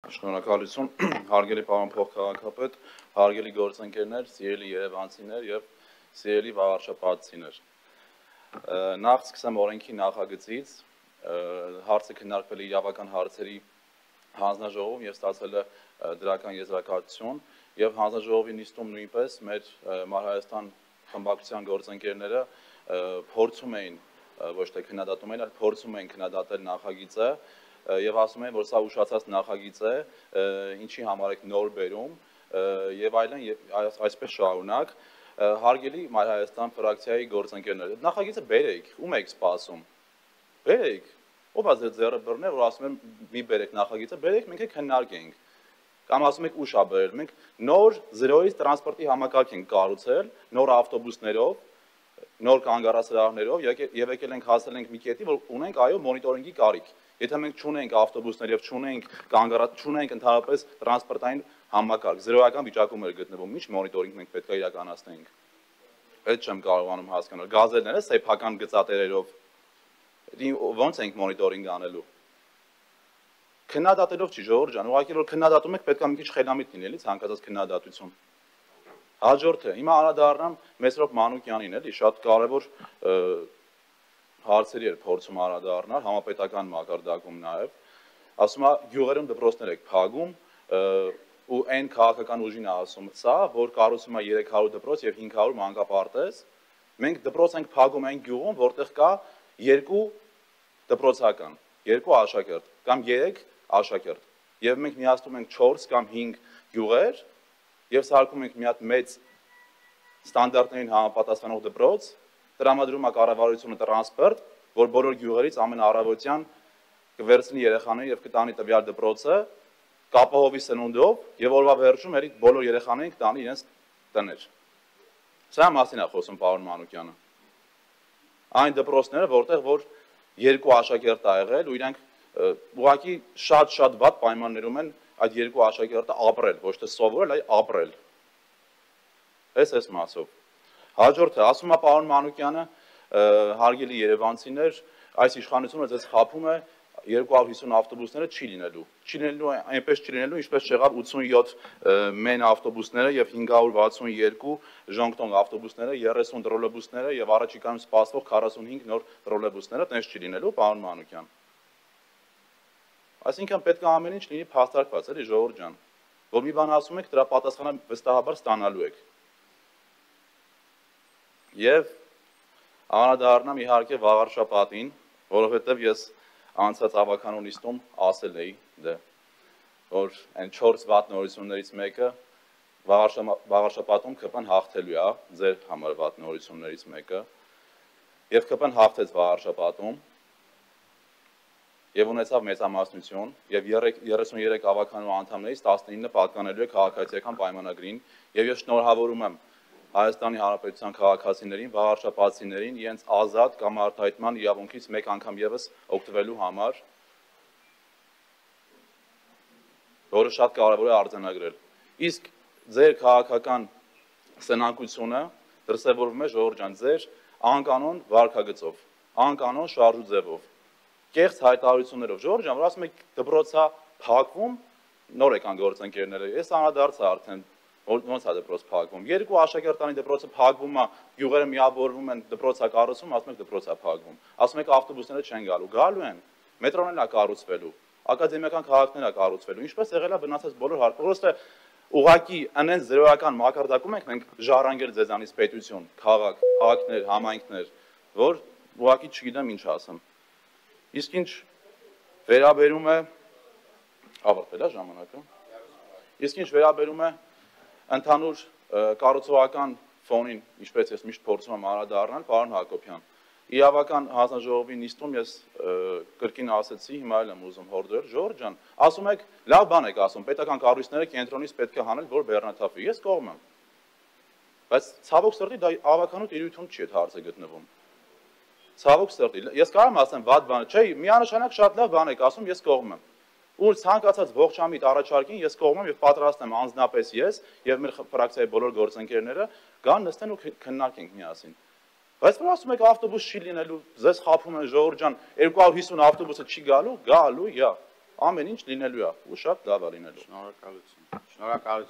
Շնորհակալություն, հարգելի պարոն փոխքաղաքապետ, հարգելի գործընկերներ, սիրելի երևանցիներ եւ սիրելի վաղարշապատցիներ։ Նախ սկսեմ օրենքի նախագծից, հարցը քննարկվել է իրավական հարցերի հանձնաժողովում եւ ստացել է դրական եզրակացություն եւ հանձնաժողովի նիստում նույնպես մեր Մարհայաստան խմբակցության գործընկերները փորձում էին ոչ թե քննադատում էին, այլ փորձում էին քննադատել նախագիծը եւ ասում են, որ սա ուշացած նախագիծ է, ինչի համար եք նոր բերում եւ այլն եւ այսպես շարունակ հարգելի Մարհայաստան ֆրակցիայի գործընկերներ, նախագիծը բերեք, ում եք սպասում։ Բերեք, ով է ձեր ձեռը բռնել, որ ասում են մի բերեք նախագիծը, բերեք, մենք եք քննարկենք։ Կամ ասում եք ուշ է բերել, մենք նոր 0-ից տրանսպորտի համակարգ ենք կառուցել, նոր ավտոբուսներով, նոր կանգառասրահներով եւ եկել ենք հասել ենք մի կետի, որ ունենք այո մոնիտորինգի կարիք։ Եթե մենք չունենք ավտոբուսներ եւ չունենք չունենք ընդհանրապես տրանսպորտային համակարգ, զրոյական վիճակում էր գտնվում, ինչ մոնիտորինգ մենք պետք է իրականացնենք։ Այդ չեմ կարողանում հասկանալ։ Գազելները սեփական գծատերերով ո՞նց ենք մոնիտորինգ անելու։ Քննադատելով չի ժողովուրդ ջան, ուղղակի որ քննադատում եք պետք է մի քիչ խելամիտ լինի, էլի ցանկացած քննադատություն։ Հաջորդը, հիմա անդրադառնամ Մեսրոպ Մանուկյանին, էլի շատ կարևոր հարցերի էր փորձում անդրադառնալ, համապետական մակարդակում նաև, ասում է գյուղերում դպրոցներ եք փակում ու այն քաղաքական ուժին է ասում սա, որ կառուցում է 300 դպրոց եւ 500 մանկապարտեզ, մենք դպրոց ենք փակում այն գյուղում, որտեղ կա 2 դպրոցական, 2 աշակերտ կամ 3 աշակերտ, եւ մենք միացնում ենք 4 կամ 5 գյուղեր եւ սարքում ենք մի հատ մեծ ստանդարտներին համապատասխանող դպրոց, տրամադրում է կառավարությունը տրանսպորտ, որ բոլոր գյուղերից ամեն առավոտյան կվերցնի երեխաներին եւ կտանի տվյալ դպրոցը, կապահովի սնունդով եւ օրվա վերջում էլի բոլոր երեխաներին կտանի իրենց տներ։ Սա մասին է խոսում պարոն Մանուկյանը։ Այն դպրոցները, որտեղ որ 2 աշակերտ ա եղել ու իրանք ուղղակի շատ վատ պայմաններում են այդ 2 աշակերտը ապրել, ոչ թե սովորել, այլ ապրել։ Այս մասով։ Հաջորդը, ասում է պարոն Մանուկյանը, հարգելի երևանցիներ, այս իշխանությունը ձեզ խաբում է 250 ավտոբուսները չի լինելու, այնպես չի լինելու, ինչպես չեղավ 87 մեն ավտոբուսները եւ 562 ժոնգտոնգ ավտոբուսները, 30 տրոլեյբուսները եւ առաջիկայում սպասվող 45 նոր տրոլեյբուսները, տենց չի լինելու, պարոն Մանուկյան։ Այսինքն պետք է ամեն ինչ լինի փաստարկված, էլի ժողովուրդ ջան, որ մի բան ասում եք, դրա պատասխանը վստահաբար ստանալու եք։ Եվ անդրադառնամ իհարկե վաղարշապատին, որովհետև ես անցած ավականու նիստում ասել էի, որ այն 4 վատ նորություններից մեկը վաղարշապատում ԿՊ-ն հաղթելու է, ձեր համար վատ նորություններից մեկը, եւ ԿՊ-ն հաղթեց վաղարշապատում եւ ունեցավ մեծամասնություն եւ 33 ավականու անդամներից 19-ը պատկանելու է քաղաքացիական պայմանագրին եւ ես շնորհավորում եմ Հայաստանի Հանրապետության քաղաքացիներին, վաղարշապատցիներին իրենց ազատ կամ արտահայտման իրավունքից մեկ անգամ եւս օգտվելու համար, որը շատ կարեւոր է արձանագրել։ Իսկ ձեր քաղաքական սնանկությունը դրսևորվում է ժողովուրդ ջան, ձեր անկանոն վարքագծով, անկանոն շարժուձևով, կեղծ հայտարարություններով։ Ժողովուրդ ջան, որ ասում եք դպրոցա փակվում, նոր եկան գործընկերները, ես անդրադարձա արդեն ոնց է դպրոց փակվում։ 2 աշակերտանի դպրոցը փակվում է, գյուղերը միավորվում են, դպրոցա կառուցվում, ասում եք դպրոցա փակվում։ Ասում եք ավտոբուսները չեն գալու, գալու են։ Մետրոն էլ է կառուցվելու, ակադեմիական քաղաքներ է կառուցվելու։ Ինչպես եղել է բնացած բոլոր հարցերը, ուղղակի անեն զրոյական մակարդակում ենք մենք ժառանգել ձեզանից պետություն, քաղաքներ, համայնքներ, որ ուղղակի չգիտեմ ինչ ասեմ։ Իսկ ինչ վերաբերում է ավարտվել է ժամանակը։ Իսկ ինչ վերաբերում է ընդհանուր կառուցողական ֆոնին, ինչպես ես միշտ փորձում եմ անդրադառնալ, պարոն Հակոբյան, իրավական հանձնաժողովի նիստում ես կրկին ասեցի, հիմա էլ եմ ուզում հորդորել, ժողովուրդ ջան, ասում եք, լավ բան եք ասում, պետական կառույցները կենտրոնից պետք է հանել, որ բեռնաթափվի, ես կողմ եմ։ Բայց ցավոք սրտի դա ավականու տիրույթում չի այդ հարցը գտնվում։ Ցավոք սրտի, ես կարող եմ ասեմ վատ բան, չէ, միանշանակ շատ լավ բան եք ասում, ես կողմ եմ։ Ու ցանկացած ողջամիտ առաջարկին ես կողմ եմ եւ պատրաստ եմ անձնապես ես եւ մեր ֆրակցիայի բոլոր գործընկերները գան նստեն ու քննարկենք միասին։ Բայց որ ասում եք ավտոբուս չի լինելու, ձեզ խաբում են ժողովուրդ ջան, 250 ավտոբուսը չի գալու, գալու է։ ամեն ինչ լինելու է ու շատ լավ է լինելու։ Շնորհակալություն։